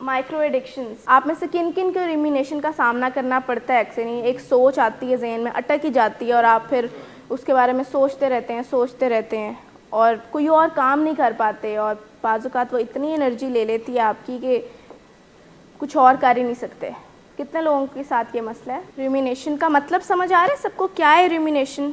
Micro addictions. آپ میں سے کن کن کو ریمینیشن کا سامنا کرنا پڑتا ہے اکثر؟ نہیں ایک سوچ آتی ہے ذہن میں، اٹک ہی جاتی ہے اور آپ پھر اس کے بارے میں سوچتے رہتے ہیں اور کوئی اور کام نہیں کر پاتے، اور بعض اوقات وہ اتنی انرجی لے لیتی ہے آپ کی کہ کچھ اور کر ہی نہیں سکتے. کتنے لوگوں کے ساتھ یہ مسئلہ ہے؟ ریمینیشن کا مطلب سمجھ آ رہا ہے سب کو؟ کیا ہے ریمینیشن؟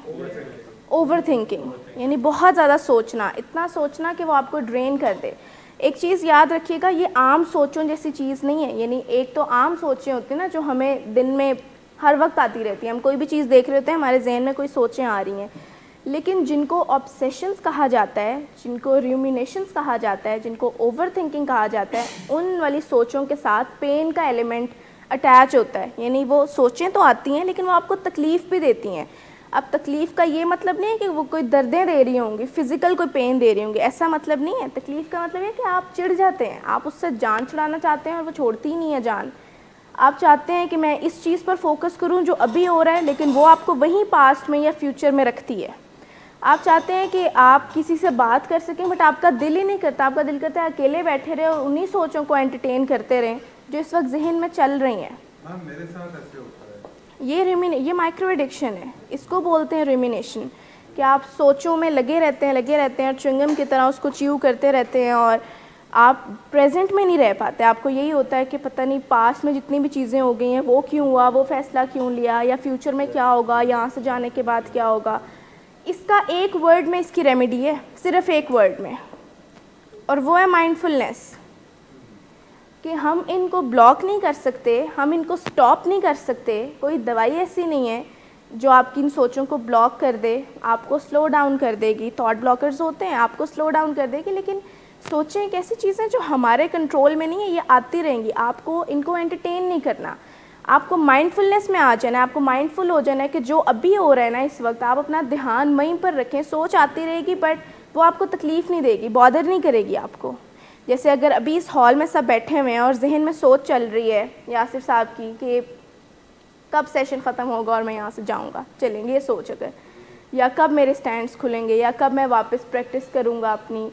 اوور تھنکنگ، یعنی بہت زیادہ سوچنا، اتنا سوچنا کہ وہ آپ کو ڈرین کر دے. ایک چیز یاد رکھیے گا، یہ عام سوچوں جیسی چیز نہیں ہے. یعنی ایک تو عام سوچیں ہوتی ہیں نا جو ہمیں دن میں ہر وقت آتی رہتی ہیں، ہم کوئی بھی چیز دیکھ رہے ہوتے ہیں ہمارے ذہن میں کوئی سوچیں آ رہی ہیں. لیکن جن کو آبسیشنز کہا جاتا ہے، جن کو ریومینیشنز کہا جاتا ہے، جن کو اوور تھنکنگ کہا جاتا ہے، ان والی سوچوں کے ساتھ پین کا ایلیمنٹ اٹیچ ہوتا ہے. یعنی وہ سوچیں تو آتی ہیں لیکن وہ آپ کو تکلیف بھی دیتی ہیں. اب تکلیف کا یہ مطلب نہیں ہے کہ وہ کوئی دردیں دے رہی ہوں گی، فزیکل کوئی پین دے رہی ہوں گی، ایسا مطلب نہیں ہے. تکلیف کا مطلب ہے کہ آپ چڑ جاتے ہیں، آپ اس سے جان چھڑانا چاہتے ہیں اور وہ چھوڑتی ہی نہیں ہے جان. آپ چاہتے ہیں کہ میں اس چیز پر فوکس کروں جو ابھی ہو رہا ہے، لیکن وہ آپ کو وہیں پاسٹ میں یا فیوچر میں رکھتی ہے. آپ چاہتے ہیں کہ آپ کسی سے بات کر سکیں بٹ آپ کا دل ہی نہیں کرتا. آپ کا دل کرتا ہے اکیلے بیٹھے رہے اور انہی سوچوں کو انٹرٹین کرتے رہیں جو اس وقت ذہن میں چل رہی ہیں. میرے ساتھ ایسے ہوتا ہے. یہ مائکرو ایڈکشن ہے، اس کو بولتے ہیں ریمینیشن. کہ آپ سوچوں میں لگے رہتے ہیں چنگم کی طرح اس کو چیو کرتے رہتے ہیں اور آپ پریزنٹ میں نہیں رہ پاتے. آپ کو یہی ہوتا ہے کہ پتہ نہیں پاسٹ میں جتنی بھی چیزیں ہو گئی ہیں وہ کیوں ہوا، وہ فیصلہ کیوں لیا، یا فیوچر میں کیا ہوگا، یہاں سے جانے کے بعد کیا ہوگا. اس کا ایک ورڈ میں اس کی ریمیڈی ہے، صرف ایک ورڈ میں، اور وہ ہے مائنڈفلنس. کہ ہم ان کو بلاک نہیں کر سکتے، ہم ان کو سٹاپ نہیں کر سکتے. کوئی دوائی ایسی نہیں ہے جو آپ کی ان سوچوں کو بلاک کر دے، آپ کو سلو ڈاؤن کر دے گی. تھاٹ بلاکرز ہوتے ہیں، آپ کو سلو ڈاؤن کر دے گی. لیکن سوچیں ایک ایسی چیز ہے جو ہمارے کنٹرول میں نہیں ہے، یہ آتی رہیں گی. آپ کو ان کو انٹرٹین نہیں کرنا، آپ کو مائنڈ فلنس میں آ جانا ہے. آپ کو مائنڈ فل ہو جانا ہے کہ جو ابھی ہو رہا ہے نا اس وقت، آپ اپنا دھیان وہیں پر رکھیں. سوچ آتی رہے گی بٹ وہ آپ کو تکلیف نہیں دے گی، بادر نہیں کرے گی آپ کو. جیسے اگر ابھی اس ہال میں سب بیٹھے ہوئے ہیں اور ذہن میں سوچ چل رہی ہے یاسر صاحب کی کہ کب سیشن ختم ہوگا اور میں یہاں سے جاؤں گا، چلیں گے یہ سوچ اگر، یا کب میرے سٹینڈز کھلیں گے، یا کب میں واپس پریکٹس کروں گا اپنی،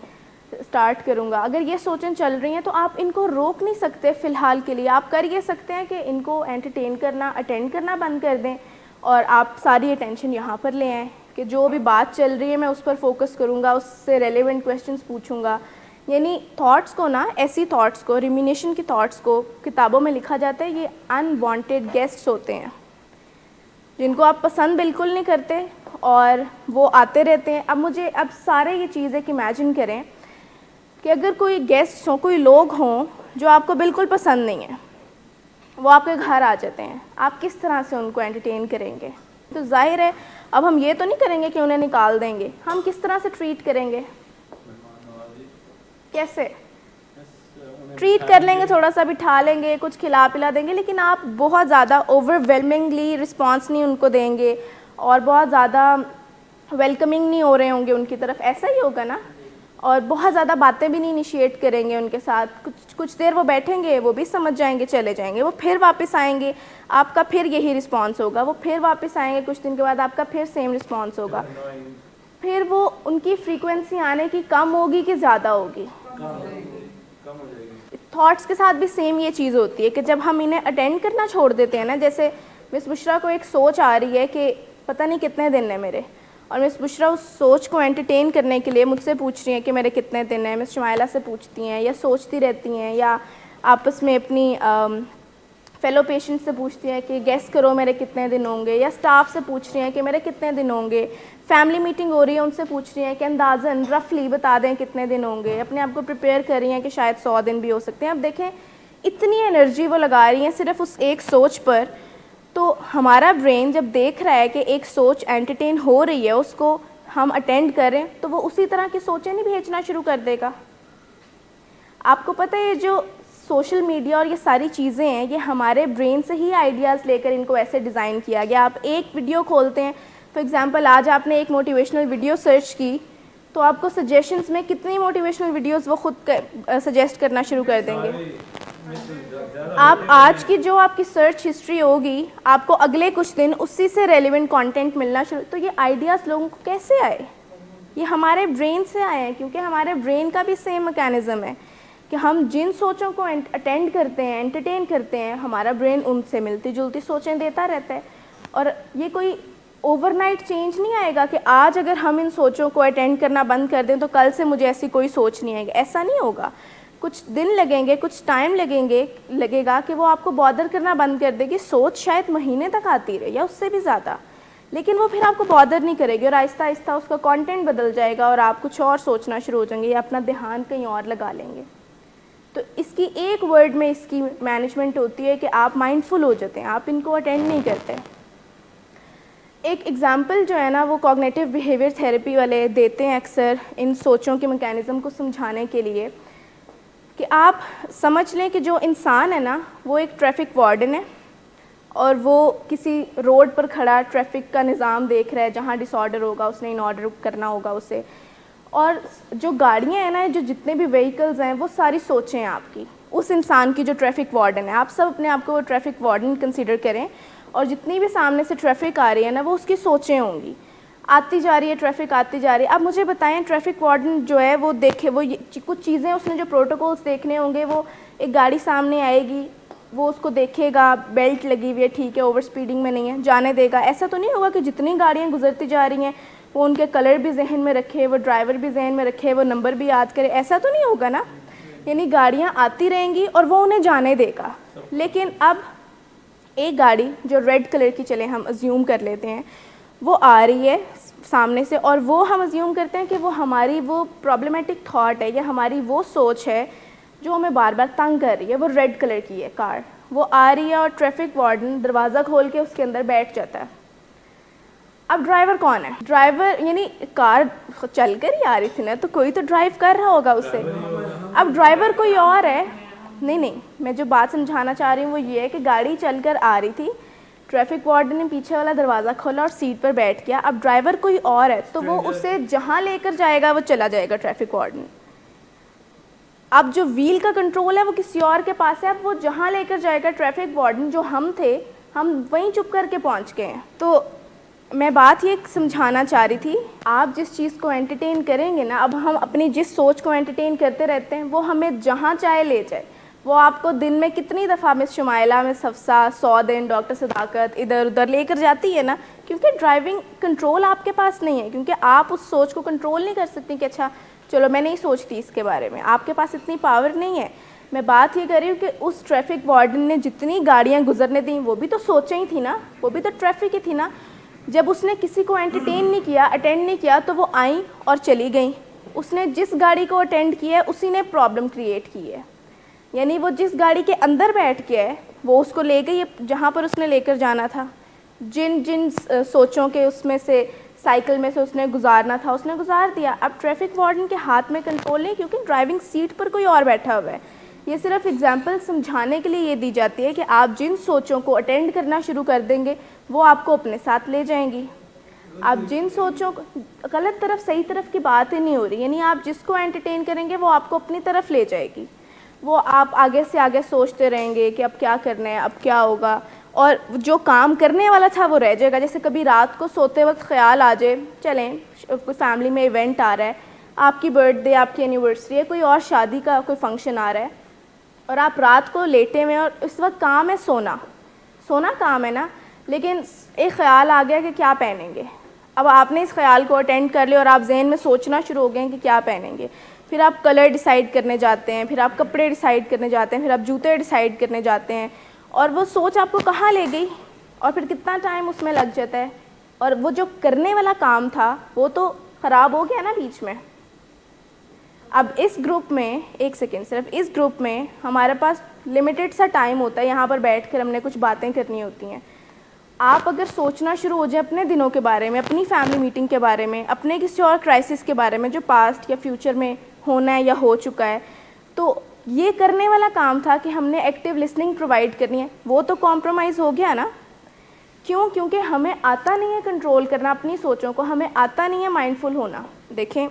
سٹارٹ کروں گا. اگر یہ سوچیں چل رہی ہیں تو آپ ان کو روک نہیں سکتے فی الحال کے لیے. آپ کر یہ سکتے ہیں کہ ان کو انٹرٹین کرنا، اٹینڈ کرنا بند کر دیں اور آپ ساری اٹینشن یہاں پر لے آئیں کہ جو بھی بات چل رہی ہے میں اس پر فوکس کروں گا، اس سے ریلیونٹ کویسچنس پوچھوں گا. یعنی تھاٹس کو نا، ایسی تھاٹس کو، ریمینیشن کی تھاٹس کو کتابوں میں لکھا جاتا ہے یہ ان وانٹیڈ گیسٹس ہوتے ہیں جن کو آپ پسند بالکل نہیں کرتے اور وہ آتے رہتے ہیں. اب سارے یہ چیز ایک امیجن کریں کہ اگر کوئی گیسٹس ہوں، کوئی لوگ ہوں جو آپ کو بالکل پسند نہیں ہیں، وہ آپ کے گھر آ جاتے ہیں، آپ کس طرح سے ان کو انٹرٹین کریں گے؟ تو ظاہر ہے اب ہم یہ تو نہیں کریں گے کہ انہیں نکال دیں گے. ہم کس طرح سے ٹریٹ کریں گے؟ کیسے ٹریٹ کر لیں گے؟ تھوڑا سا بٹھا لیں گے، کچھ کھلا پلا دیں گے، لیکن آپ بہت زیادہ اوور ویلمنگلی رسپانس نہیں ان کو دیں گے اور بہت زیادہ ویلکمنگ نہیں ہو رہے ہوں گے ان کی طرف. ایسا ہی ہوگا نا. اور بہت زیادہ باتیں بھی نہیں انیشیٹ کریں گے ان کے ساتھ. کچھ دیر وہ بیٹھیں گے، وہ بھی سمجھ جائیں گے، چلے جائیں گے. وہ پھر واپس آئیں گے، آپ کا پھر یہی رسپانس ہوگا. وہ پھر واپس آئیں گے کچھ دن کے بعد، آپ کا پھر سیم رسپانس ہوگا. پھر وہ ان کی فریکوینسی آنے کی کم ہوگی کہ زیادہ ہوگی؟ تھاٹس کے ساتھ بھی سیم یہ چیز ہوتی ہے کہ جب ہم انہیں اٹینڈ کرنا چھوڑ دیتے ہیں نا، جیسے مس بشرا کو ایک سوچ آ رہی ہے کہ پتہ نہیں کتنے دن ہیں میرے، اور مس بشرا اس سوچ کو انٹرٹین کرنے کے لیے مجھ سے پوچھ رہی ہیں کہ میرے کتنے دن ہیں. مس شمائلہ سے پوچھتی ہیں یا سوچتی رہتی ہیں، یا آپس میں اپنی فیلو پیشنٹ سے پوچھتی ہیں کہ گیس کرو میرے کتنے دن ہوں گے، یا اسٹاف سے پوچھ رہی ہیں کہ میرے کتنے دن ہوں گے. فیملی میٹنگ ہو رہی ہے، ان سے پوچھ رہی ہیں کہ اندازاً رفلی بتا دیں کتنے دن ہوں گے. اپنے آپ کو پریپیئر کر رہی ہیں کہ شاید 100 دن بھی ہو سکتے ہیں. اب دیکھیں اتنی انرجی وہ لگا رہی ہیں صرف اس ایک سوچ پر. تو ہمارا برین جب دیکھ رہا ہے کہ ایک سوچ انٹرٹین ہو رہی ہے، اس کو ہم اٹینڈ کریں، تو وہ اسی طرح کی سوچیں نہیں بھیجنا شروع کر دے گا. آپ کو پتہ ہے یہ جو سوشل میڈیا اور یہ ساری چیزیں ہیں، یہ ہمارے برین سے ہی آئیڈیاز لے کر ان کو ایسے ڈیزائن کیا گیا. آپ ایک ویڈیو کھولتے ہیں، فار ایگزامپل آج آپ نے ایک موٹیویشنل ویڈیو سرچ کی تو آپ کو سجیشنز میں کتنی موٹیویشنل ویڈیوز وہ خود سجیسٹ کرنا شروع کر دیں گے. آپ آج کی جو آپ کی سرچ ہسٹری ہوگی، آپ کو اگلے کچھ دن اسی سے ریلیونٹ کانٹینٹ ملنا شروع. تو یہ آئیڈیاز لوگوں کو کیسے آئے؟ یہ ہمارے برین سے آئے ہیں، کیونکہ ہمارے برین کا بھی سیم میکینزم ہے کہ کہ ہم جن سوچوں کو اٹینڈ کرتے ہیں, انٹرٹین کرتے ہیں, ہمارا برین ان سے ملتی جلتی سوچیں دیتا رہتا ہے. اور یہ کوئی اوور نائٹ چینج نہیں آئے گا کہ آج اگر ہم ان سوچوں کو اٹینڈ کرنا بند کر دیں تو کل سے مجھے ایسی کوئی سوچ نہیں آئے گی. ایسا نہیں ہوگا. کچھ دن لگیں گے, کچھ ٹائم لگے گا کہ وہ آپ کو بادر کرنا بند کر دے گی. سوچ شاید مہینے تک آتی رہے یا اس سے بھی زیادہ, لیکن وہ پھر آپ کو بادر نہیں کرے گی, اور آہستہ آہستہ اس کا کانٹینٹ بدل جائے گا اور آپ کچھ اور سوچنا شروع ہو جائیں گے یا اپنا دھیان کہیں اور لگا لیں گے. تو اس کی ایک ورڈ میں اس کی مینجمنٹ ہوتی ہے کہ آپ مائنڈ فل ہو جاتے ہیں, آپ ان کو اٹینڈ نہیں کرتے. ایک ایگزامپل جو ہے نا وہ کوگنیٹیو بیہیویئر تھیراپی والے دیتے ہیں اکثر ان سوچوں کے میکینزم کو سمجھانے کے لیے, کہ آپ سمجھ لیں کہ جو انسان ہے نا وہ ایک ٹریفک وارڈن ہے, اور وہ کسی روڈ پر کھڑا ٹریفک کا نظام دیکھ رہا ہے, جہاں ڈس آرڈر ہوگا اس نے ان آرڈر کرنا ہوگا اسے. اور جو گاڑیاں ہیں نا, جو جتنے بھی وہیکلز ہیں, وہ ساری سوچیں ہیں آپ کی, اس انسان کی جو ٹریفک وارڈن ہے. آپ سب اپنے آپ کو وہ ٹریفک وارڈن کنسیڈر کریں, اور جتنی بھی سامنے سے ٹریفک آ رہی ہے نا وہ اس کی سوچیں ہوں گی. آتی جا رہی ہے ٹریفک, آتی جا رہی ہے. اب مجھے بتائیں ٹریفک وارڈن جو ہے وہ دیکھے, وہ کچھ چیزیں اس نے جو پروٹوکولس دیکھنے ہوں گے, وہ ایک گاڑی سامنے آئے گی, وہ اس کو دیکھے گا, بیلٹ لگی ہوئی ہے, ٹھیک ہے, اوور سپیڈنگ میں نہیں ہے, جانے دے گا. ایسا تو نہیں ہوگا کہ جتنی گاڑیاں گزرتی جا رہی ہیں وہ ان کے کلر بھی ذہن میں رکھے, وہ ڈرائیور بھی ذہن میں رکھے, وہ نمبر بھی یاد کرے. ایسا تو نہیں ہوگا نا. یعنی گاڑیاں آتی رہیں گی اور وہ انہیں جانے دے گا. لیکن اب ایک گاڑی جو ریڈ کلر کی, چلیں ہم ازیوم کر لیتے ہیں, وہ آ رہی ہے سامنے سے, اور وہ ہم ازیوم کرتے ہیں کہ وہ ہماری وہ پرابلمیٹک تھاٹ ہے یا ہماری وہ سوچ ہے جو ہمیں بار بار تنگ کر رہی ہے. وہ ریڈ کلر کی ہے کار, وہ آ رہی ہے, اور ٹریفک وارڈن دروازہ کھول کے اس کے اندر بیٹھ جاتا ہے. اب ڈرائیور کون ہے؟ ڈرائیور یعنی کار چل کر ہی آ رہی تھی نا, تو کوئی تو ڈرائیو کر رہا ہوگا اسے. اب ڈرائیور کوئی اور ہے. نہیں, میں جو بات سمجھانا چاہ رہی ہوں وہ یہ ہے کہ گاڑی چل کر آ رہی تھی, ٹریفک وارڈن نے پیچھے والا دروازہ کھولا اور سیٹ پر بیٹھ گیا. اب ڈرائیور کوئی اور ہے, تو وہ اسے جہاں لے کر جائے گا وہ چلا جائے گا ٹریفک وارڈن. اب جو ویل کا کنٹرول ہے وہ کسی اور کے پاس ہے, اب وہ جہاں لے کر جائے گا ٹریفک وارڈن, جو ہم تھے ہم وہیں چپ کر کے پہنچ گئے ہیں. تو میں بات یہ سمجھانا چاہ رہی تھی, آپ جس چیز کو انٹرٹین کریں گے نا, اب ہم اپنی جس سوچ کو انٹرٹین کرتے رہتے ہیں وہ ہمیں جہاں چاہے لے جائے. وہ آپ کو دن میں کتنی دفعہ مس شمائلہ, مس حفصہ, 100 دن, ڈاکٹر صداقت ادھر ادھر لے کر جاتی ہے نا, کیونکہ ڈرائیونگ کنٹرول آپ کے پاس نہیں ہے, کیونکہ آپ اس سوچ کو کنٹرول نہیں کر سکتی کہ اچھا چلو میں نہیں سوچتی اس کے بارے میں. آپ کے پاس اتنی پاور نہیں ہے. میں بات یہ کر رہی ہوں کہ اس ٹریفک وارڈن نے جتنی گاڑیاں گزرنے دیں وہ بھی تو سوچیں ہی تھی نا, وہ بھی تو ٹریفک ہی تھی نا. جب اس نے کسی کو انٹرٹین نہیں کیا, اٹینڈ نہیں کیا, تو وہ آئیں اور چلی گئیں. اس نے جس گاڑی کو اٹینڈ کیا ہے اسی نے پرابلم کریٹ کی ہے. یعنی وہ جس گاڑی کے اندر بیٹھ کے ہے وہ اس کو لے گئی جہاں پر اس نے لے کر جانا تھا. جن سوچوں کے اس میں سے سائیکل میں سے اس نے گزارنا تھا اس نے گزار دیا. اب ٹریفک وارڈن کے ہاتھ میں کنٹرول نہیں, کیونکہ ڈرائیونگ سیٹ پر کوئی اور بیٹھا ہوا ہے. یہ صرف اگزامپل سمجھانے کے لیے یہ دی جاتی ہے کہ آپ جن سوچوں کو اٹینڈ کرنا شروع کر دیں گے وہ آپ کو اپنے ساتھ لے جائیں گی. آپ جن سوچوں کو, غلط طرف صحیح طرف کی بات ہی نہیں ہو رہی, یعنی آپ جس کو انٹرٹین کریں گے وہ آپ کو اپنی طرف لے جائے گی. وہ آپ آگے سے آگے سوچتے رہیں گے کہ اب کیا کرنا ہے, اب کیا ہوگا, اور جو کام کرنے والا تھا وہ رہ جائے گا. جیسے کبھی رات کو سوتے وقت خیال آ جائے, چلیں کوئی فیملی میں ایونٹ آ رہا ہے, آپ کی برتھ ڈے, آپ کی اینیورسری ہے, کوئی اور شادی کا کوئی فنکشن آ رہا ہے, اور آپ رات کو لیٹے ہوئے ہیں اور اس وقت کام ہے سونا کام ہے نا, لیکن ایک خیال آ گیا کہ کیا پہنیں گے. اب آپ نے اس خیال کو اٹینڈ کر لیا اور آپ ذہن میں سوچنا شروع ہو گئے ہیں کہ کیا پہنیں گے. پھر آپ کلر ڈیسائیڈ کرنے جاتے ہیں, پھر آپ کپڑے ڈیسائیڈ کرنے جاتے ہیں, پھر آپ جوتے ڈیسائیڈ کرنے جاتے ہیں, اور وہ سوچ آپ کو کہاں لے گئی, اور پھر کتنا ٹائم اس میں لگ جاتا ہے, اور وہ جو کرنے والا کام تھا وہ تو خراب ہو گیا نا بیچ میں. اب اس گروپ میں, ایک سیکنڈ, صرف اس گروپ میں ہمارے پاس لمیٹڈ سا ٹائم ہوتا ہے, یہاں پر بیٹھ کر ہم نے کچھ باتیں کرنی ہوتی ہیں. آپ اگر سوچنا شروع ہو جائیں اپنے دنوں کے بارے میں, اپنی فیملی میٹنگ کے بارے میں, اپنے کسی اور کرائسس کے بارے میں جو پاسٹ یا فیوچر میں ہونا ہے یا ہو چکا ہے, تو یہ کرنے والا کام تھا کہ ہم نے ایکٹیو لسننگ پرووائڈ کرنی ہے, وہ تو کمپرومائز ہو گیا نا. کیوں؟ کیونکہ ہمیں آتا نہیں ہے کنٹرول کرنا اپنی سوچوں کو, ہمیں آتا نہیں ہے مائنڈ فل ہونا. دیکھیں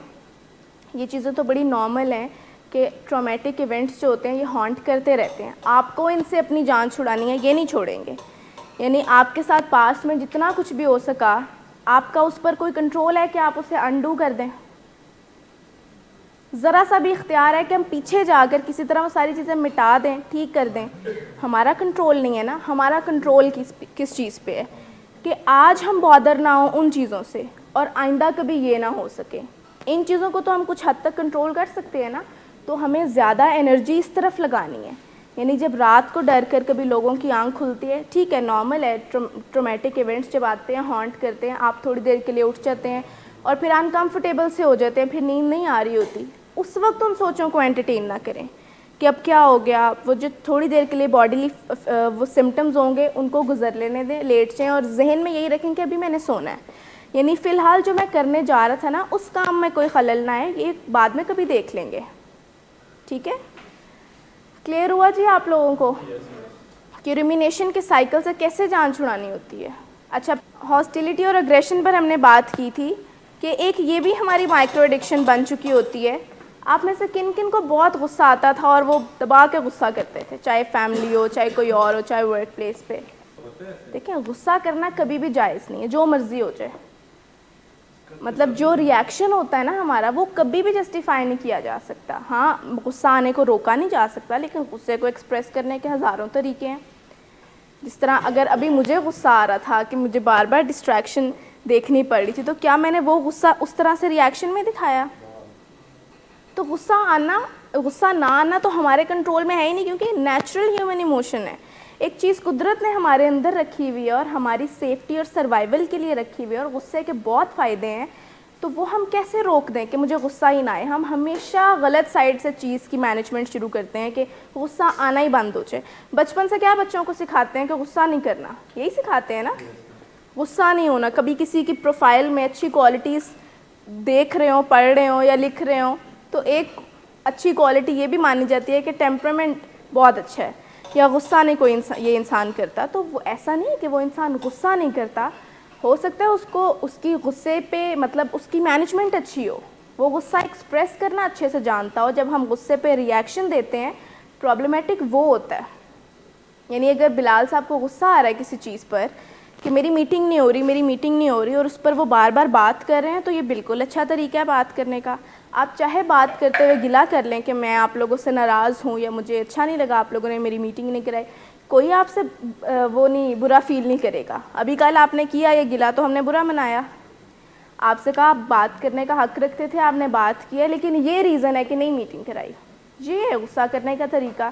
یہ چیزیں تو بڑی نارمل ہیں کہ ٹرامیٹک ایونٹس جو ہوتے ہیں یہ ہانٹ کرتے رہتے ہیں. آپ کو ان سے اپنی جان چھڑانی ہے, یہ نہیں چھوڑیں گے. یعنی آپ کے ساتھ پاسٹ میں جتنا کچھ بھی ہو سکا, آپ کا اس پر کوئی کنٹرول ہے کہ آپ اسے انڈو کر دیں؟ ذرا سا بھی اختیار ہے کہ ہم پیچھے جا کر کسی طرح وہ ساری چیزیں مٹا دیں, ٹھیک کر دیں. ہمارا کنٹرول نہیں ہے نا. ہمارا کنٹرول کس چیز پہ ہے کہ آج ہم بادر نہ ہوں ان چیزوں سے اور آئندہ کبھی یہ نہ ہو سکے. ان چیزوں کو تو ہم کچھ حد تک کنٹرول کر سکتے ہیں نا, تو ہمیں زیادہ انرجی اس طرف لگانی ہے. یعنی جب رات کو ڈر کر کبھی لوگوں کی آنکھ کھلتی ہے, ٹھیک ہے, نارمل ہے, ٹرومیٹک ایونٹس جب آتے ہیں, ہانٹ کرتے ہیں, آپ تھوڑی دیر کے لیے اٹھ جاتے ہیں اور پھر انکمفرٹیبل سے ہو جاتے ہیں, پھر نیند نہیں آ رہی ہوتی. اس وقت ان سوچوں کو انٹرٹین نہ کریں کہ اب کیا ہو گیا. وہ جو تھوڑی دیر کے لیے باڈیلی وہ سمٹمز ہوں گے ان کو گزر لینے دیں, لیٹ جائیں, اور ذہن میں یہی رکھیں کہ ابھی میں نے سونا ہے. یعنی فی الحال جو میں کرنے جا رہا تھا نا اس کام میں کوئی خلل نہ ہے, یہ بعد میں کبھی دیکھ لیں گے. ٹھیک ہے, کلیئر ہوا جی آپ لوگوں کو کہ رومینیشن کے سائیکل سے کیسے جان چھڑانی ہوتی ہے. اچھا, ہاسٹیلیٹی اور اگریشن پر ہم نے بات کی تھی کہ ایک یہ بھی ہماری مائکرو ایڈکشن بن چکی ہوتی ہے. آپ میں سے کن کن کو بہت غصہ آتا تھا اور وہ دبا کے غصہ کرتے تھے, چاہے فیملی ہو, چاہے کوئی اور ہو, چاہے ورک پلیس پہ. دیکھیں, غصہ کرنا کبھی بھی جائز نہیں ہے, جو مرضی ہو جائے. مطلب جو ریئیکشن ہوتا ہے نا ہمارا, وہ کبھی بھی جسٹیفائی نہیں کیا جا سکتا. ہاں, غصہ آنے کو روکا نہیں جا سکتا, لیکن غصے کو ایکسپریس کرنے کے ہزاروں طریقے ہیں. جس طرح اگر ابھی مجھے غصہ آ رہا تھا کہ مجھے بار بار ڈسٹریکشن دیکھنی پڑ رہی تھی, تو کیا میں نے وہ غصہ اس طرح سے ریئیکشن میں دکھایا؟ تو غصہ نہ آنا تو ہمارے کنٹرول میں ہے ہی نہیں, کیونکہ نیچرل ہیومن ایموشن ہے. ایک چیز قدرت نے ہمارے اندر رکھی ہوئی ہے اور ہماری سیفٹی اور سروائیول کے لیے رکھی ہوئی ہے, اور غصے کے بہت فائدے ہیں. تو وہ ہم کیسے روک دیں کہ مجھے غصہ ہی نہ آئے؟ ہم ہمیشہ غلط سائڈ سے چیز کی مینجمنٹ شروع کرتے ہیں کہ غصہ آنا ہی بند ہو جائے. بچپن سے کیا بچوں کو سکھاتے ہیں کہ غصہ نہیں کرنا, یہی سکھاتے ہیں نا, غصہ نہیں ہونا. کبھی کسی کی پروفائل میں اچھی کوالٹیز دیکھ رہے ہوں, پڑھ رہے ہوں یا لکھ رہے ہوں, تو ایک اچھی کوالٹی یہ بھی مانی جاتی ہے کہ ٹیمپرامنٹ بہت اچھا ہے, یا غصہ نہیں کوئی یہ انسان کرتا. تو وہ ایسا نہیں ہے کہ وہ انسان غصہ نہیں کرتا, ہو سکتا ہے اس کو اس کی غصے پہ مطلب اس کی مینجمنٹ اچھی ہو, وہ غصہ ایکسپریس کرنا اچھے سے جانتا ہو. جب ہم غصے پہ ریئیکشن دیتے ہیں, پرابلمیٹک وہ ہوتا ہے. یعنی اگر بلال صاحب کو غصہ آ رہا ہے کسی چیز پر کہ میری میٹنگ نہیں ہو رہی اور اس پر وہ بار بار بات کر رہے ہیں, تو یہ بالکل اچھا طریقہ ہے بات کرنے کا. آپ چاہے بات کرتے ہوئے گلا کر لیں کہ میں آپ لوگوں سے ناراض ہوں, یا مجھے اچھا نہیں لگا آپ لوگوں نے میری میٹنگ نہیں کرائی, کوئی آپ سے وہ نہیں, برا فیل نہیں کرے گا. ابھی کل آپ نے کیا یہ گلا تو ہم نے برا منایا, آپ سے کہا آپ بات کرنے کا حق رکھتے تھے, آپ نے بات کیا, لیکن یہ ریزن ہے کہ نہیں میٹنگ کرائی. یہ ہے غصہ کرنے کا طریقہ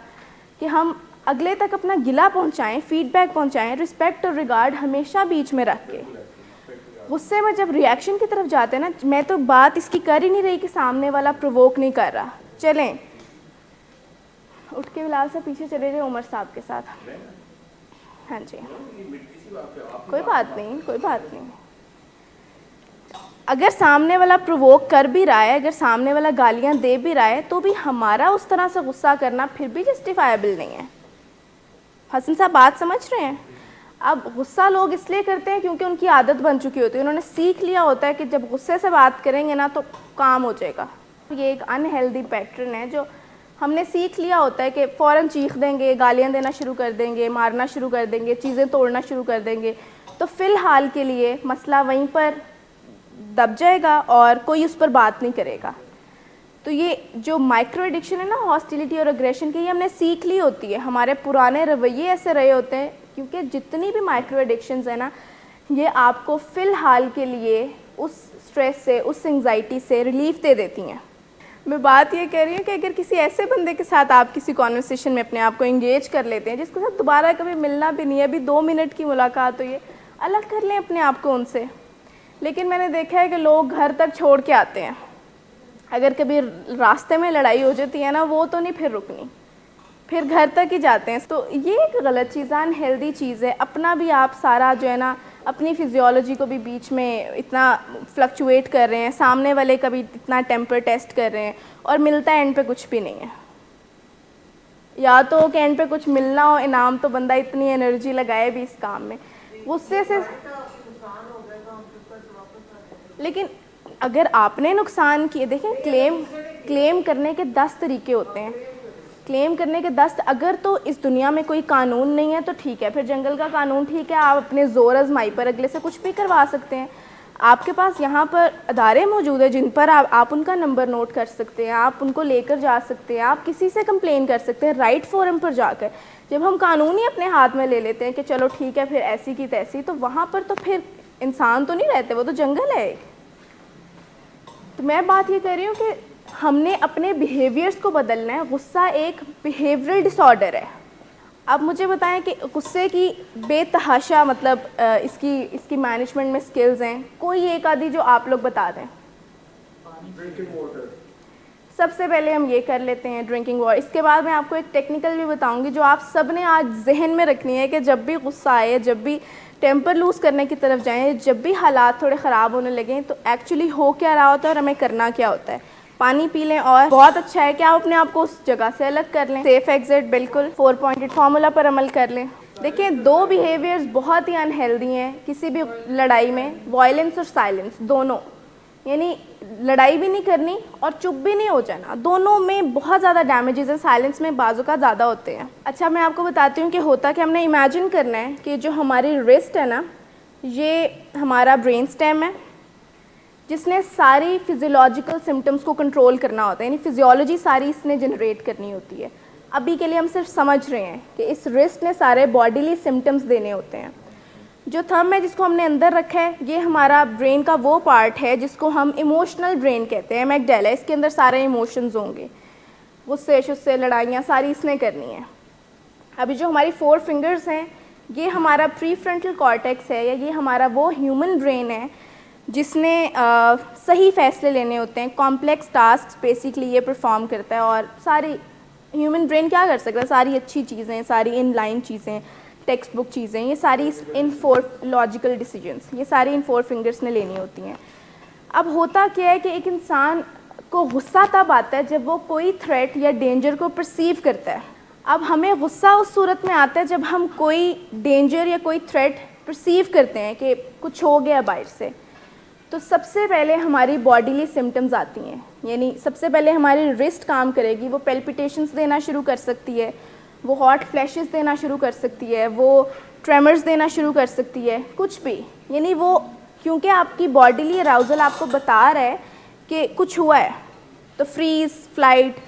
کہ ہم اگلے تک اپنا گلا پہنچائیں, فیڈ بیک پہنچائیں, رسپیکٹ اور ریگارڈ ہمیشہ بیچ میں رکھ کے. غصے میں جب ریئیکشن کی طرف جاتے ہیں نا, میں تو بات اس کی کر ہی نہیں رہی کہ سامنے والا پرووک نہیں کر رہا. چلیں اٹھ کے بلال سے پیچھے چلے جائیں عمر صاحب کے ساتھ. ہاں جی, کوئی بات نہیں. اگر سامنے والا پرووک کر بھی رہا ہے, اگر سامنے والا گالیاں دے بھی رہا ہے, تو بھی ہمارا اس طرح سے غصہ کرنا پھر بھی جسٹیفائبل نہیں ہے. حسن صاحب بات سمجھ رہے ہیں؟ اب غصہ لوگ اس لیے کرتے ہیں کیونکہ ان کی عادت بن چکی ہوتی ہے, انہوں نے سیکھ لیا ہوتا ہے کہ جب غصے سے بات کریں گے نا تو کام ہو جائے گا. یہ ایک ان ہیلدی پیٹرن ہے جو ہم نے سیکھ لیا ہوتا ہے کہ فوراً چیخ دیں گے, گالیاں دینا شروع کر دیں گے, مارنا شروع کر دیں گے, چیزیں توڑنا شروع کر دیں گے. تو فی الحال کے لیے مسئلہ وہیں پر دب جائے گا اور کوئی اس پر بات نہیں کرے گا. تو یہ جو مائکرو ایڈکشن ہے نا, ہاسٹیلیٹی اور اگریشن کی, یہ ہم نے سیکھ لی ہوتی ہے. ہمارے پرانے رویے ایسے رہے ہوتے ہیں, کیونکہ جتنی بھی مائکرو ایڈکشنز ہیں نا, یہ آپ کو فی الحال کے لیے اس سٹریس سے, اس انگزائٹی سے ریلیف دے دیتی ہیں. میں بات یہ کہہ رہی ہوں کہ اگر کسی ایسے بندے کے ساتھ آپ کسی کانورسیشن میں اپنے آپ کو انگیج کر لیتے ہیں جس کے ساتھ دوبارہ کبھی ملنا بھی نہیں ہے, ابھی 2 منٹ کی ملاقات ہوئی ہے, الگ کر لیں اپنے آپ کو ان سے. لیکن میں نے دیکھا ہے کہ لوگ گھر تک چھوڑ کے آتے ہیں, اگر کبھی راستے میں لڑائی ہو جاتی ہے نا, وہ تو نہیں پھر رکنی, پھر گھر تک ہی جاتے ہیں. تو یہ ایک غلط چیز ہے, ان ہیلدی چیز ہے. اپنا بھی آپ سارا جو ہے نا, اپنی فزیولوجی کو بھی بیچ میں اتنا فلکچویٹ کر رہے ہیں, سامنے والے کا بھی اتنا ٹیمپر ٹیسٹ کر رہے ہیں, اور ملتا ہے اینڈ پہ کچھ بھی نہیں ہے. یا تو کہ اینڈ پہ کچھ ملنا ہو انعام, تو بندہ اتنی انرجی لگائے بھی اس کام میں, غصے سے. لیکن اگر آپ نے نقصان کیے, دیکھیں کلیم کرنے کے 10 طریقے ہوتے ہیں, کلیم کرنے کے 10. اگر تو اس دنیا میں کوئی قانون نہیں ہے تو ٹھیک ہے, پھر جنگل کا قانون ٹھیک ہے, آپ اپنے زور آزمائی پر اگلے سے کچھ بھی کروا سکتے ہیں. آپ کے پاس یہاں پر ادارے موجود ہیں جن پر آپ ان کا نمبر نوٹ کر سکتے ہیں, آپ ان کو لے کر جا سکتے ہیں, آپ کسی سے کمپلین کر سکتے ہیں رائٹ فورم پر جا کر. جب ہم قانون ہی اپنے ہاتھ میں لے لیتے ہیں کہ چلو ٹھیک ہے پھر ایسی کی تیسی, تو وہاں پر تو پھر انسان تو نہیں رہتے, وہ تو جنگل ہے. تو میں بات یہ کر رہی ہوں کہ ہم نے اپنے بیہیویئرس کو بدلنا ہے. غصہ ایک بیہیویئرل ڈس آرڈر ہے. اب مجھے بتائیں کہ غصے کی بے تحاشا مطلب اس کی مینجمنٹ میں سکلز ہیں, کوئی ایک آدھی جو آپ لوگ بتا دیں. سب سے پہلے ہم یہ کر لیتے ہیں ڈرنکنگ واٹر. اس کے بعد میں آپ کو ایک ٹیکنیکل بھی بتاؤں گی جو آپ سب نے آج ذہن میں رکھنی ہے کہ جب بھی غصہ آئے, جب بھی ٹیمپر لوز کرنے کی طرف جائیں, جب بھی حالات تھوڑے خراب ہونے لگیں, تو ایکچولی ہو کیا رہا ہوتا ہے اور ہمیں کرنا کیا ہوتا ہے. پانی پی لیں, اور بہت اچھا ہے کہ آپ اپنے آپ کو اس جگہ سے الگ کر لیں. سیف ایگزٹ, بالکل 4 پوائنٹڈ فارمولا پر عمل کر لیں. دیکھیں, 2 بیہیویئرز بہت ہی انہیلدی ہیں کسی بھی لڑائی میں, وائلنس اور سائلنس دونوں. یعنی لڑائی بھی نہیں کرنی اور چپ بھی نہیں ہو جانا, دونوں میں بہت زیادہ ڈیمیجز ہیں. سائلنس میں بعض اوقات زیادہ ہوتے ہیں. اچھا میں آپ کو بتاتی ہوں کہ ہوتا کہ ہم نے امیجن کرنا ہے کہ جو ہماری رسٹ ہے نا, یہ ہمارا برین سٹیم ہے جس نے ساری فزیولوجیکل سمٹمس کو کنٹرول کرنا ہوتا ہے, یعنی فزیولوجی ساری اس نے جنریٹ کرنی ہوتی ہے. ابھی کے لیے ہم صرف سمجھ رہے ہیں کہ اس رسٹ نے سارے باڈیلی سمٹمس دینے ہوتے ہیں. جو تھم ہے جس کو ہم نے اندر رکھا ہے, یہ ہمارا برین کا وہ پارٹ ہے جس کو ہم ایموشنل برین کہتے ہیں. ایمیگڈیلا, اس کے اندر سارے ایموشنز ہوں گے, غصے شصے لڑائیاں ساری اس نے کرنی ہیں. ابھی جو ہماری 4 فنگرز ہیں, یہ ہمارا پری فرنٹل کارٹیکس ہے, یا یہ ہمارا وہ ہیومن برین ہے جس نے صحیح فیصلے لینے ہوتے ہیں. کمپلیکس ٹاسک بیسیکلی یہ پرفارم کرتا ہے, اور ساری ہیومن برین کیا کر سکتا ہے, ساری اچھی چیزیں, ساری ان لائن چیزیں, ٹیکسٹ بک چیزیں, یہ ساری ان 4 لاجیکل ڈیسیجنس, یہ ساری ان 4 فنگرس نے لینی ہوتی ہیں. اب ہوتا کیا ہے کہ ایک انسان کو غصہ تب آتا ہے جب وہ کوئی تھریٹ یا ڈینجر کو پرسیو کرتا ہے. اب ہمیں غصہ اس صورت میں آتا ہے جب ہم کوئی ڈینجر یا کوئی تھریٹ پرسیو کرتے ہیں کہ کچھ ہو گیا باہر سے. تو سب سے پہلے ہماری باڈیلی سمٹمز آتی ہیں, یعنی سب سے پہلے ہماری رسٹ کام کرے گی, وہ پیلپیٹیشنز دینا شروع کر سکتی ہے, وہ ہاٹ فلیشز دینا شروع کر سکتی ہے, وہ ٹریمرز دینا شروع کر سکتی ہے, کچھ بھی. یعنی وہ کیونکہ آپ کی باڈیلی اراؤزل آپ کو بتا رہا ہے کہ کچھ ہوا ہے, تو فریز, فلائٹ,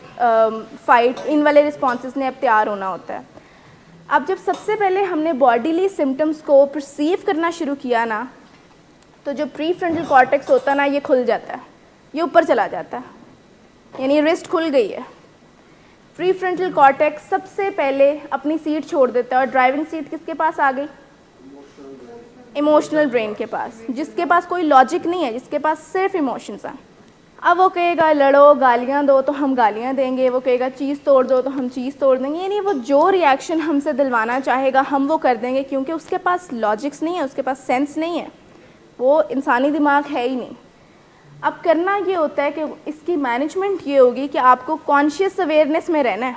فائٹ, ان والے رسپانسز نے اب تیار ہونا ہوتا ہے. اب جب سب سے پہلے ہم نے باڈیلی سمٹمز کو پرسیو کرنا شروع کیا نا, تو جو پری فرنٹل کارٹیکس ہوتا ہے نا, یہ کھل جاتا ہے, یہ اوپر چلا جاتا ہے, یعنی رسٹ کھل گئی ہے. پری فرنٹل کارٹیکس سب سے پہلے اپنی سیٹ چھوڑ دیتا ہے, اور ڈرائیونگ سیٹ کس کے پاس آ گئی, ایموشنل برین کے پاس, جس کے پاس کوئی لاجک نہیں ہے, جس کے پاس صرف ایموشنز ہیں. اب وہ کہے گا لڑو, گالیاں دو تو ہم گالیاں دیں گے, وہ کہے گا چیز توڑ دو تو ہم چیز توڑ دیں گے. یعنی وہ جو ریئیکشن ہم سے دلوانا چاہے گا ہم وہ کر دیں گے, کیونکہ اس کے پاس لاجکس نہیں ہے, اس کے پاس سینس نہیں ہے, وہ انسانی دماغ ہے ہی نہیں. اب کرنا یہ ہوتا ہے کہ اس کی مینجمنٹ یہ ہوگی کہ آپ کو کانشیس اویئرنیس میں رہنا ہے.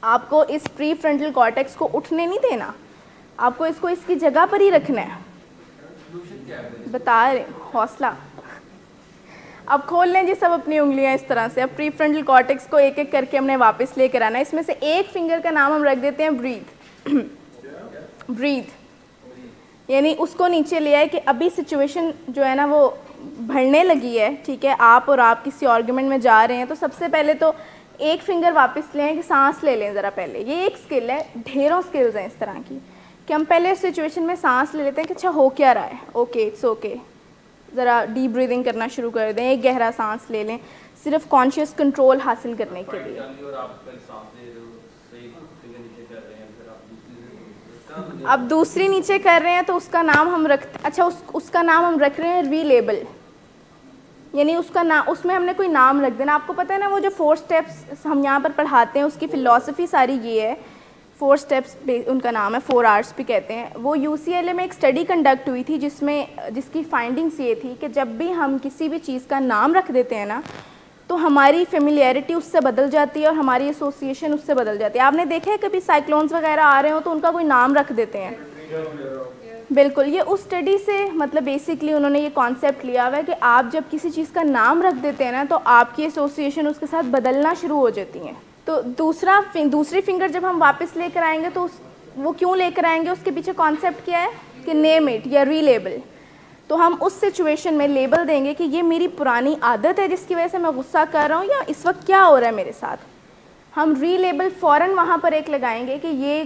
آپ کو اس پری فرنٹل کارٹیکس کو اٹھنے نہیں دینا, آپ کو اس کی جگہ پر ہی رکھنا ہے. بتا رہے حوصلہ. اب کھول لیں جی سب اپنی انگلیاں اس طرح سے. اب پری فرنٹل کارٹیکس کو ایک ایک کر کے ہم نے واپس لے کر آنا ہے. اس میں سے ایک فنگر کا نام ہم رکھ دیتے ہیں بریتھ. بریتھ یعنی اس کو نیچے لے آئے کہ ابھی سچویشن جو ہے نا وہ بڑھنے لگی ہے, ٹھیک ہے, آپ اور آپ کسی آرگومنٹ میں جا رہے ہیں, تو سب سے پہلے تو ایک فنگر واپس لیں کہ سانس لے لیں ذرا پہلے. یہ ایک سکل ہے, ڈھیروں سکلز ہیں اس طرح کی, کہ ہم پہلے اس سچویشن میں سانس لے لیتے ہیں کہ اچھا ہو کیا رہا ہے, اوکے اٹس اوکے, ذرا ڈیپ بریدنگ کرنا شروع کر دیں, ایک گہرا سانس لے لیں, صرف کانشیس کنٹرول حاصل کرنے کے لیے. اب دوسری نیچے کر رہے ہیں تو اس کا نام ہم اس کا نام ہم رکھ رہے ہیں ری لیبل. یعنی اس کا نام, اس میں ہم نے کوئی نام رکھ دینا. آپ کو پتہ ہے نا وہ جو 4 اسٹیپس ہم یہاں پر پڑھاتے ہیں, اس کی فلاسفی ساری یہ ہے. 4 اسٹیپس ان کا نام ہے, 4 آرٹس بھی کہتے ہیں. وہ UCLA میں ایک اسٹڈی کنڈکٹ ہوئی تھی جس کی فائنڈنگس یہ تھی کہ جب بھی ہم کسی بھی چیز کا نام رکھ دیتے ہیں نا, تو ہماری فیملیئرٹی اس سے بدل جاتی ہے اور ہماری ایسوسیشن اس سے بدل جاتی ہے. آپ نے دیکھا ہے کبھی سائیکلونز وغیرہ آ رہے ہوں تو ان کا کوئی نام رکھ دیتے ہیں. بالکل, یہ اس اسٹڈی سے مطلب بیسکلی انہوں نے یہ کانسیپٹ لیا ہوا ہے کہ آپ جب کسی چیز کا نام رکھ دیتے ہیں نا, تو آپ کی ایسوسیشن اس کے ساتھ بدلنا شروع ہو جاتی ہیں. تو دوسری فنگر جب ہم واپس لے کر آئیں گے تو وہ کیوں لے کر آئیں گے, اس کے پیچھے کانسیپٹ کیا ہے کہ نیم اٹ یا ری لیبل. تو ہم اس سچویشن میں لیبل دیں گے کہ یہ میری پرانی عادت ہے جس کی وجہ سے میں غصہ کر رہا ہوں, یا اس وقت کیا ہو رہا ہے میرے ساتھ. ہم ری لیبل فوراً وہاں پر ایک لگائیں گے کہ یہ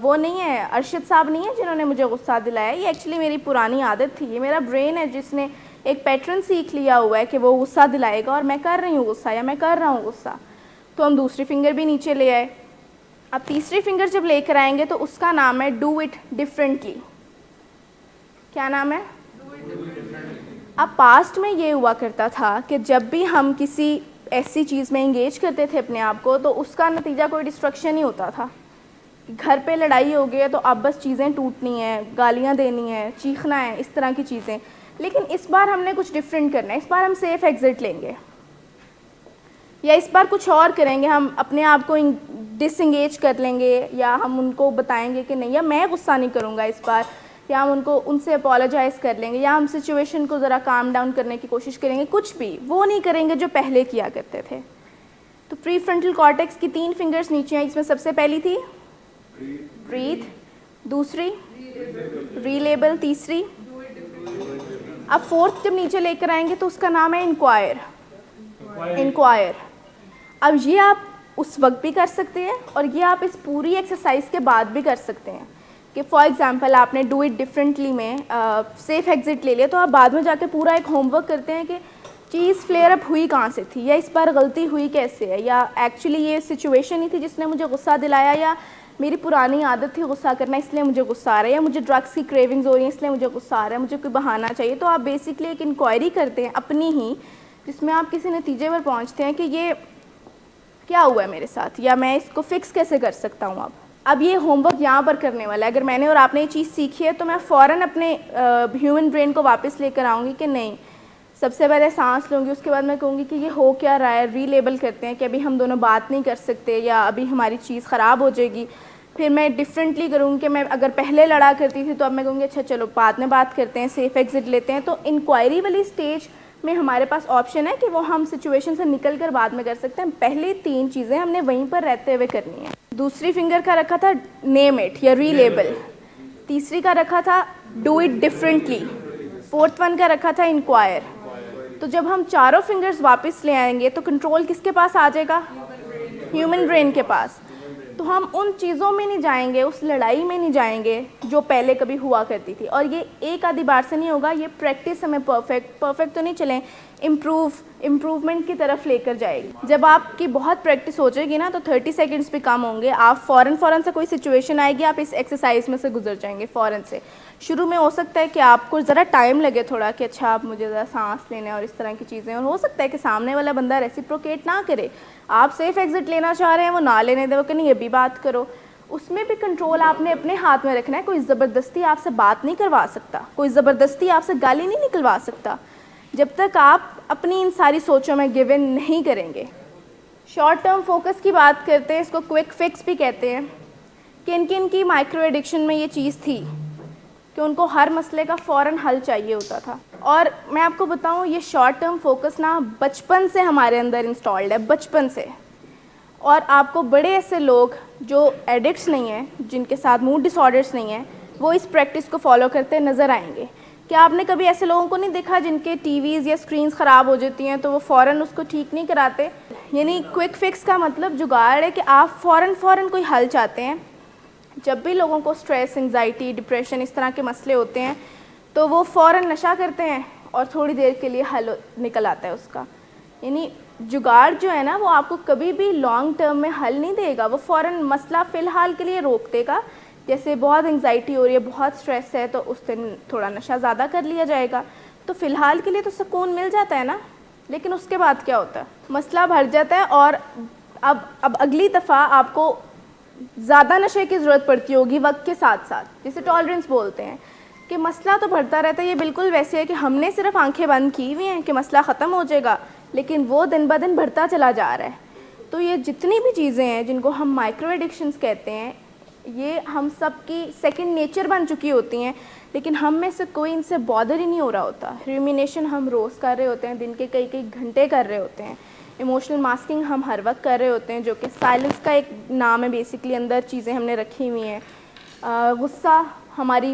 وہ نہیں ہے, ارشد صاحب نہیں ہے جنہوں نے مجھے غصہ دلایا, یہ ایکچولی میری پرانی عادت تھی, یہ میرا برین ہے جس نے ایک پیٹرن سیکھ لیا ہوا ہے کہ وہ غصہ دلائے گا اور میں کر رہی ہوں غصہ, یا میں کر رہا ہوں غصہ. تو ہم دوسری فنگر بھی نیچے لے آئے. اب تیسری فنگر جب لے کر آئیں گے تو اس کا نام ہے ڈو اٹ ڈفرینٹلی. کیا نام ہے؟ اب پاسٹ میں یہ ہوا کرتا تھا کہ جب بھی ہم کسی ایسی چیز میں انگیج کرتے تھے اپنے آپ کو تو اس کا نتیجہ کوئی ڈسٹرکشن ہی ہوتا تھا. گھر پہ لڑائی ہو گئی ہے تو اب بس چیزیں ٹوٹنی ہیں, گالیاں دینی ہیں, چیخنا ہے, اس طرح کی چیزیں. لیکن اس بار ہم نے کچھ ڈفرینٹ کرنا ہے, اس بار ہم سیف ایگزٹ لیں گے, یا اس بار کچھ اور کریں گے, ہم اپنے آپ کو ڈس انگیج کر لیں گے, یا ہم ان کو بتائیں گے کہ نہیں, یا میں غصہ نہیں کروں گا اس بار, یا ہم ان سے اپولوجائز کر لیں گے, یا ہم سچویشن کو ذرا کام ڈاؤن کرنے کی کوشش کریں گے. کچھ بھی وہ نہیں کریں گے جو پہلے کیا کرتے تھے. تو پری فرنٹل کارٹیکس کی 3 فنگرز نیچے ہیں, اس میں سب سے پہلی تھی بریتھ, دوسری ری لیبل, تیسری. اب فورتھ جب نیچے لے کر آئیں گے تو اس کا نام ہے انکوائر. انکوائر. اب یہ آپ اس وقت بھی کر سکتے ہیں اور یہ آپ اس پوری ایکسرسائز کے بعد بھی کر سکتے ہیں. کہ فار ایگزامپل آپ نے ڈو اٹ ڈفرینٹلی میں سیف ایگزٹ لے لیا, تو آپ بعد میں جا کے پورا ایک ہوم ورک کرتے ہیں کہ چیز فلیئر اپ ہوئی کہاں سے تھی, یا اس بار غلطی ہوئی کیسے ہے, یا ایکچولی یہ سچویشن ہی تھی جس نے مجھے غصہ دلایا, یا میری پرانی عادت تھی غصہ کرنا اس لیے مجھے غصہ آ رہا ہے, یا مجھے ڈرگس کی کریونگز ہو رہی ہیں اس لیے مجھے غصہ آ رہا ہے, مجھے کوئی بہانا چاہیے. تو آپ بیسکلی ایک انکوائری کرتے ہیں اپنی ہی, جس میں آپ کسی نتیجے پر پہنچتے ہیں کہ یہ کیا ہوا ہے میرے ساتھ, یا میں اس کو فکس کیسے کر سکتا ہوں. اب یہ ہوم ورک یہاں پر کرنے والا ہے. اگر میں نے اور آپ نے یہ چیز سیکھی ہے تو میں فوراً اپنے ہیومن برین کو واپس لے کر آؤں گی کہ نہیں, سب سے پہلے سانس لوں گی, اس کے بعد میں کہوں گی کہ یہ ہو کیا رہا ہے, ری لیبل کرتے ہیں کہ ابھی ہم دونوں بات نہیں کر سکتے, یا ابھی ہماری چیز خراب ہو جائے گی. پھر میں ڈفرینٹلی کروں کہ میں اگر پہلے لڑا کرتی تھی تو اب میں کہوں گی اچھا چلو بعد میں بات کرتے ہیں, سیف ایگزٹ لیتے ہیں. تو انکوائری والی اسٹیج میں ہمارے پاس آپشن ہے کہ وہ ہم سچویشن سے نکل کر بعد میں کر سکتے ہیں. پہلی 3 چیزیں ہم نے وہیں پر رہتے ہوئے کرنی ہیں. دوسری فنگر کا رکھا تھا نیم اٹ یا ری لیبل, تیسری کا رکھا تھا do it differently, fourth one کا رکھا تھا انکوائر. تو جب ہم چاروں فنگرز واپس لے آئیں گے تو کنٹرول کس کے پاس آ جائے گا؟ ہیومن برین کے پاس. تو ہم ان چیزوں میں نہیں جائیں گے, اس لڑائی میں نہیں جائیں گے جو پہلے کبھی ہوا کرتی تھی. اور یہ ایک آدھی بار سے نہیں ہوگا, یہ پریکٹس ہمیں پرفیکٹ تو نہیں چلیں, امپروومنٹ کی طرف لے کر جائے گی. جب آپ کی بہت پریکٹس ہو جائے گی نا تو 30 سیکنڈس بھی کم ہوں گے, آپ فوراً سے کوئی سچویشن آئے گی آپ اس ایکسرسائز میں سے گزر جائیں گے فوراً سے. شروع میں ہو سکتا ہے کہ آپ کو ذرا ٹائم لگے تھوڑا کہ اچھا آپ مجھے ذرا سانس لینے اور اس طرح کی چیزیں, اور ہو سکتا ہے کہ سامنے والا بندہ ریسیپروکیٹ نہ کرے, آپ سیف ایگزٹ لینا چاہ رہے ہیں وہ نہ لینے دے, وہ کہ نہیں ابھی بات کرو. اس میں بھی کنٹرول آپ نے اپنے ہاتھ میں رکھنا ہے. کوئی زبردستی آپ سے بات نہیں کروا سکتا, کوئی زبردستی آپ سے گالی نہیں نکلوا سکتا جب تک آپ اپنی ان ساری سوچوں میں گیو ان نہیں کریں گے. شارٹ ٹرم فوکس کی بات کرتے ہیں, اس کو کوئک فکس بھی کہتے ہیں. کن کن کی مائکرو ایڈکشن میں یہ چیز تھی کہ ان کو ہر مسئلے کا فوراً حل چاہیے ہوتا تھا. اور میں آپ کو بتاؤں یہ شارٹ ٹرم فوکس نا بچپن سے ہمارے اندر انسٹالڈ ہے, بچپن سے. اور آپ کو بڑے ایسے لوگ جو ایڈکٹس نہیں ہیں, جن کے ساتھ موڈ ڈس آرڈرس نہیں ہیں, وہ اس پریکٹس کو فالو کرتے نظر آئیں گے. کیا آپ نے کبھی ایسے لوگوں کو نہیں دیکھا جن کے ٹی ویز یا اسکرینز خراب ہو جاتی ہیں تو وہ فوراً اس کو ٹھیک نہیں کراتے؟ یعنی کوئک فکس کا مطلب جگاڑ ہے کہ آپ فوراً کوئی حل چاہتے ہیں. جب بھی لوگوں کو اسٹریس, انگزائٹی, ڈپریشن اس طرح کے مسئلے ہوتے ہیں تو وہ فوراً نشہ کرتے ہیں اور تھوڑی دیر کے لیے حل نکل آتا ہے اس کا. یعنی جگاڑ جو ہے نا وہ آپ کو کبھی بھی لانگ ٹرم میں حل نہیں دے گا, وہ فوراً مسئلہ فی الحال کے لیے روک دے گا. جیسے بہت انگزائٹی ہو رہی ہے, بہت اسٹریس ہے, تو اس دن تھوڑا نشہ زیادہ کر لیا جائے گا, تو فی الحال کے لیے تو سکون مل جاتا ہے نا. لیکن اس کے بعد کیا ہوتا ہے, مسئلہ بڑھ جاتا ہے, اور اب اگلی دفعہ آپ کو زیادہ نشے کی ضرورت پڑتی ہوگی وقت کے ساتھ ساتھ. جسے ٹالرنس بولتے ہیں کہ مسئلہ تو بڑھتا رہتا ہے. یہ بالکل ویسے ہے کہ ہم نے صرف آنکھیں بند کی ہوئی ہیں کہ مسئلہ ختم ہو جائے گا, لیکن وہ دن بہ دن بڑھتا چلا جا رہا ہے. تو یہ جتنی بھی چیزیں ہیں جن کو ہم مائکرو ایڈکشنز کہتے ہیں, یہ ہم سب کی سیکنڈ نیچر بن چکی ہوتی ہیں, لیکن ہم میں سے کوئی ان سے بادر ہی نہیں ہو رہا ہوتا. ریومینیشن ہم روز کر رہے ہوتے ہیں, دن کے کئی گھنٹے کر رہے ہوتے ہیں. ایموشنل ماسکنگ ہم ہر وقت کر رہے ہوتے ہیں, جو کہ سائلنس کا ایک نام ہے. بیسکلی اندر چیزیں ہم نے رکھی ہوئی ہیں. غصہ ہماری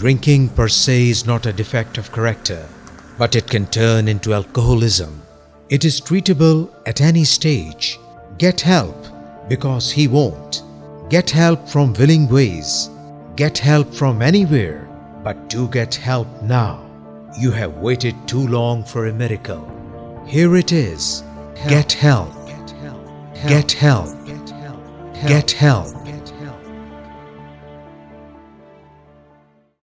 Drinking per se is not a defect of character, but it can turn into alcoholism. It is treatable at any stage. Get help, because he won't. Get help from willing ways. Get help from anywhere, but do get help now. You have waited too long for a miracle. Here it is. Get help. Get help. Get help.